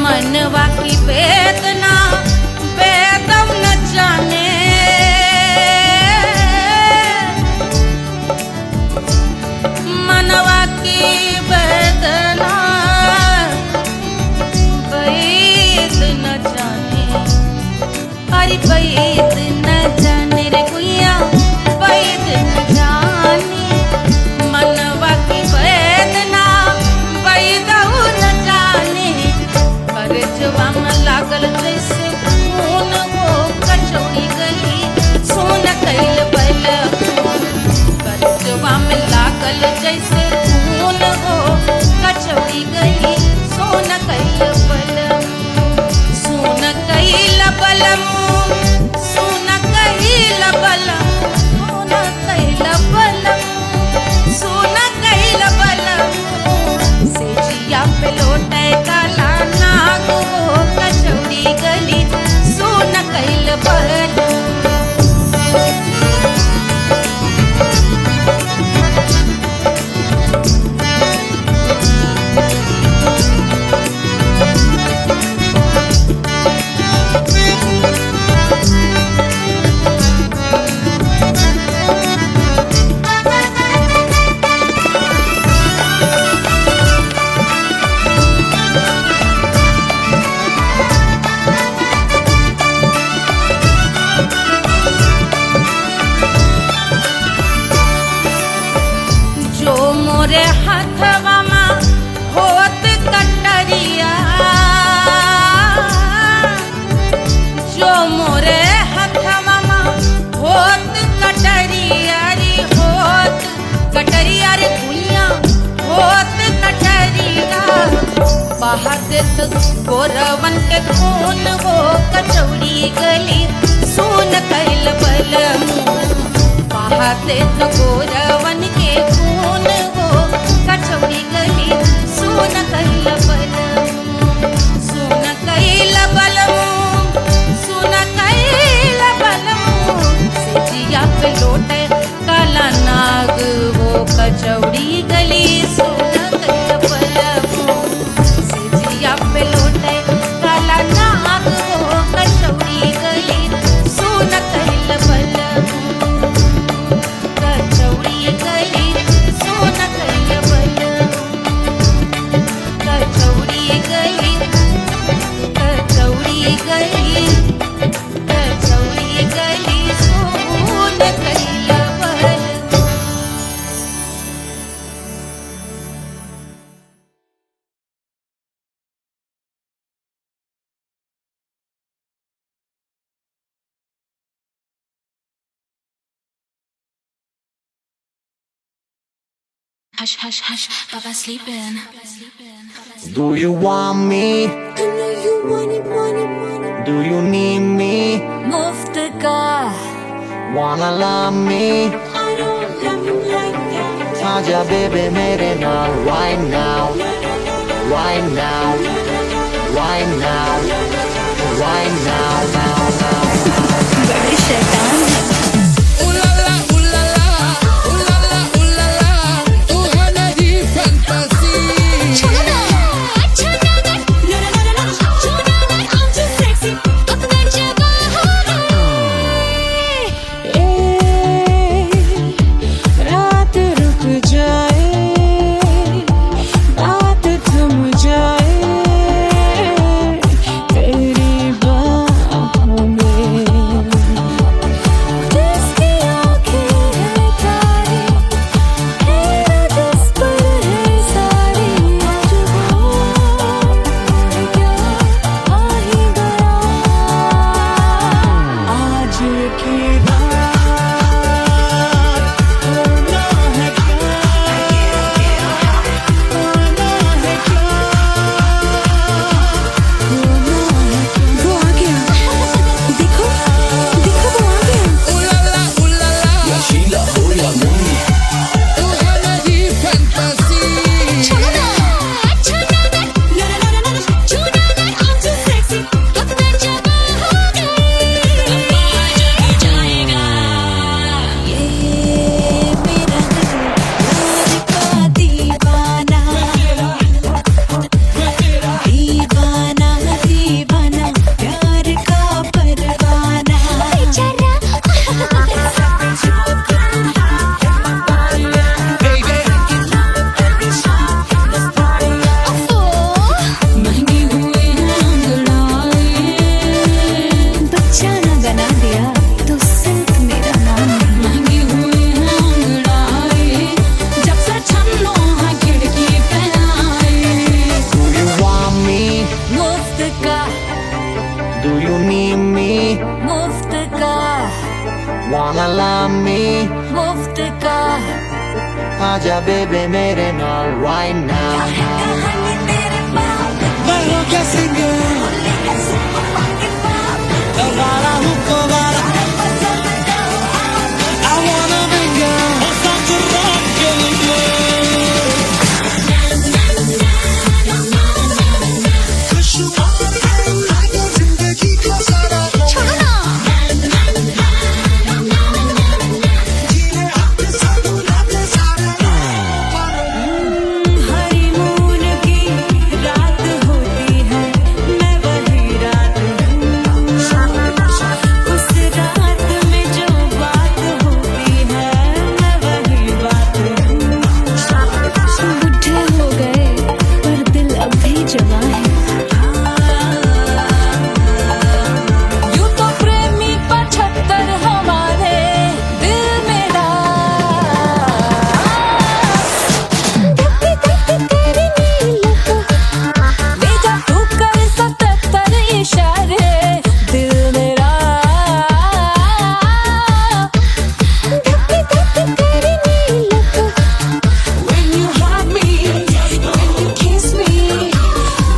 मनवा की वेदना वेदम न जाने, मनवा की वेदना वेद न जाने, अरे वेद न जाने रे गुइया, वेद न जाने। मनवा की वेदना वेद न जाने, करजवा में लागल जैसे खून हो कचौड़ी गली, सोन कैल बल। करजवा में लागल जैसे खून हो कचौड़ी गली, सोन कैल बल। सोन कैल बलम, सोन कैल बलम, सोन कैल बलम, सोन कैल बलम। सेजिया पे लौटे काला नाग हो कचौड़ी गली, सोन कैल बलम। जो मोरे हाथवा में होत कटरिया, जो मोरे हाथवा में होत कटरिया रे, होत कटरिया रे दुनिया, होत कटरिया। बहा देत गोरवन के खून हो कचौड़ी गली, सोन कैल बलम। बहा देत गोरवन के खून हो कचौड़ी गली, सोन कैल बलम। सोन कैल बलम, सोन कैल बलम। सेजिया पे लौटे काला नाग हो कचौड़ी गली, सोन कैल बलम। सेजिया पे लौटे काला नाग हो कचौड़ी गली, सोन कैल बलम। कचौड़ी गली, सोन कैल बलम। कचौड़ी गली, कचौड़ी गली, कचौड़ी गली, सोन कैल बलम। Hush, hush, hush, Baba sleeping. Do you want me? Do you need me? मुफ्त का Wanna love me? आजा baby मेरे नाल right now, right now, right now, right now, now, now. बड़े शैतान है। रात रुक जाए, बात थम जाए, तेरी बाहों में रात का आजा बेबे मेरे नाल right now. कहानी तेरे बाप मैं हो क्या सिंगर लगा हूँ कोबारा I wanna be girl start to rock जिंदगी का सारा हनीमून की रात होती है मैं वही रात हूँ उस रात में जो बात होती है मैं वही बात हूँ बुढ़े हो गए पर दिल अब भी जवान है यूं तो प्रेमी 75 हमारे दिल मेरा तेरी नीलक ले जा तू कर 77 इशारे दिल मेरा तेरी नीलक When you hug me, when you kiss me,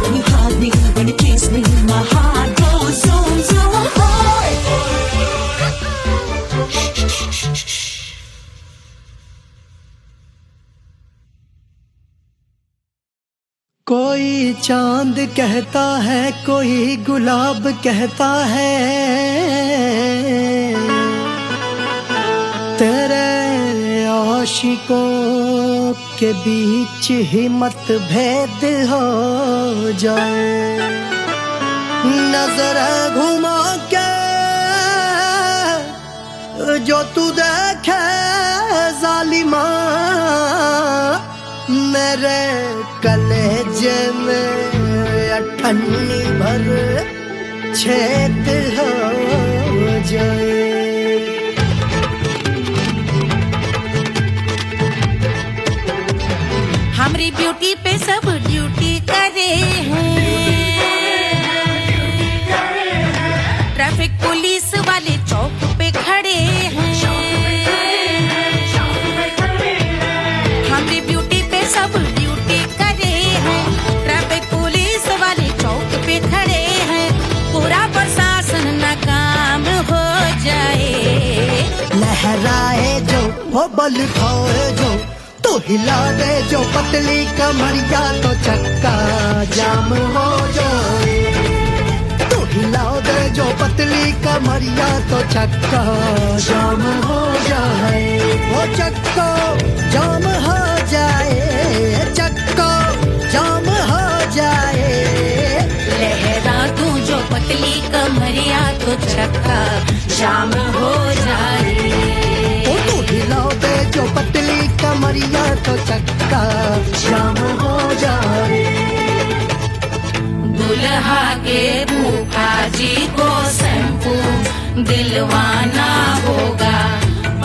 when you hug me, when you kiss me, my heart goes zoom zoom high. कोई चांद कहता है कोई गुलाब कहता है तेरे आशिकों के बीच ही मतभेद हो जाए नजर घुमा के जो तू देखे जालिमा मेरे कलेजे में अठन्नी भर छेद हो जाए हमारी ब्यूटी पे सब ड्यूटी करे हैं ट्रैफिक पुलिस वाले चौक पे खड़े हैं हमारी ब्यूटी पे सब ड्यूटी करे हैं ट्रैफिक पुलिस वाले चौक पे खड़े हैं पूरा प्रशासन नाकाम हो जाए लहराए जो वो बल खाए जो तो हिला दे जो पतली कमरिया तो चक्का जाम हो जाए तो हिला दे जो पतली कमरिया तो चक्का जाम हो जाए वो चक्का जाम हो जाए चक्का जाम हो जाए लहरा तू जो पतली कमरिया तो चक्का जाम हो जाए ओ तू हिला दे जो पतली कमरिया तो चक्का जाम हो जाए दुल्हा के फूफा जी को शैम्पू दिलवाना होगा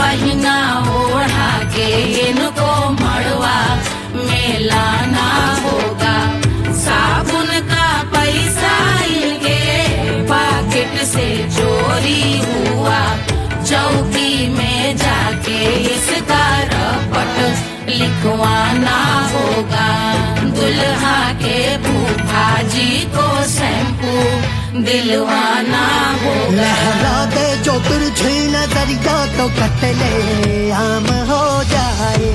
पहना ओढ़ा के इनको मड़वा में लाना होगा साबुन का पैसा इनके पॉकेट से चोरी हुआ चौकी में जाके इसका रपट लिखवाना होगा दुल्हा के फूफा जी को शैम्पू दिलवाना होगा लहरा दे जो तुरझी नजरिया तो कतले आम हो जाए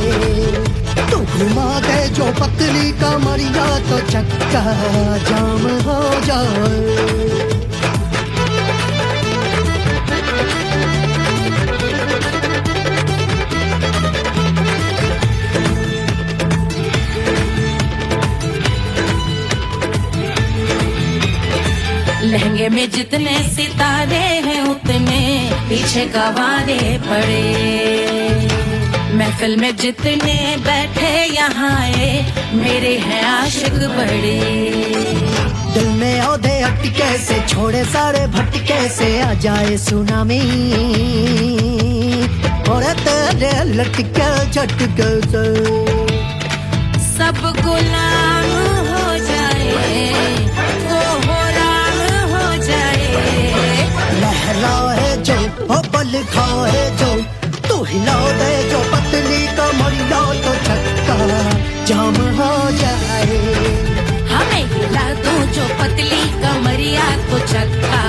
तू घुमा दे जो पतली कमरिया तो चक्का जाम हो जाए लहंगे में जितने सितारे हैं उतने पीछे गवारे पड़े महफिल में जितने बैठे यहाँ आए मेरे हैं आशिक बड़े दिल में औधे अटके से छोड़े सारे भटके से आ जाए सुनामी और तेरे लटके झटके से सब गुलाम हो जाए वो हो राम हो जाए लहराए जो ओ बल खाए जो तू हिला दे जो पतली कमरिया तो चक्का जाम हो जाए। हमें हिला दो जो पतली कमरिया तो चक्का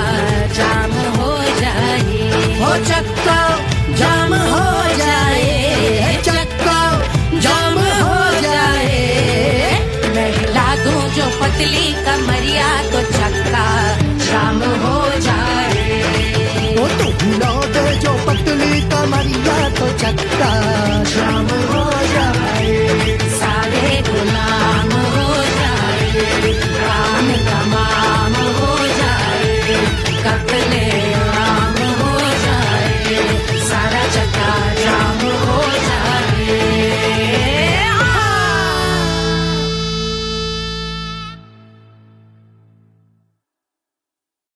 जाम हो जाए। हो चक्का जाम हो जाए।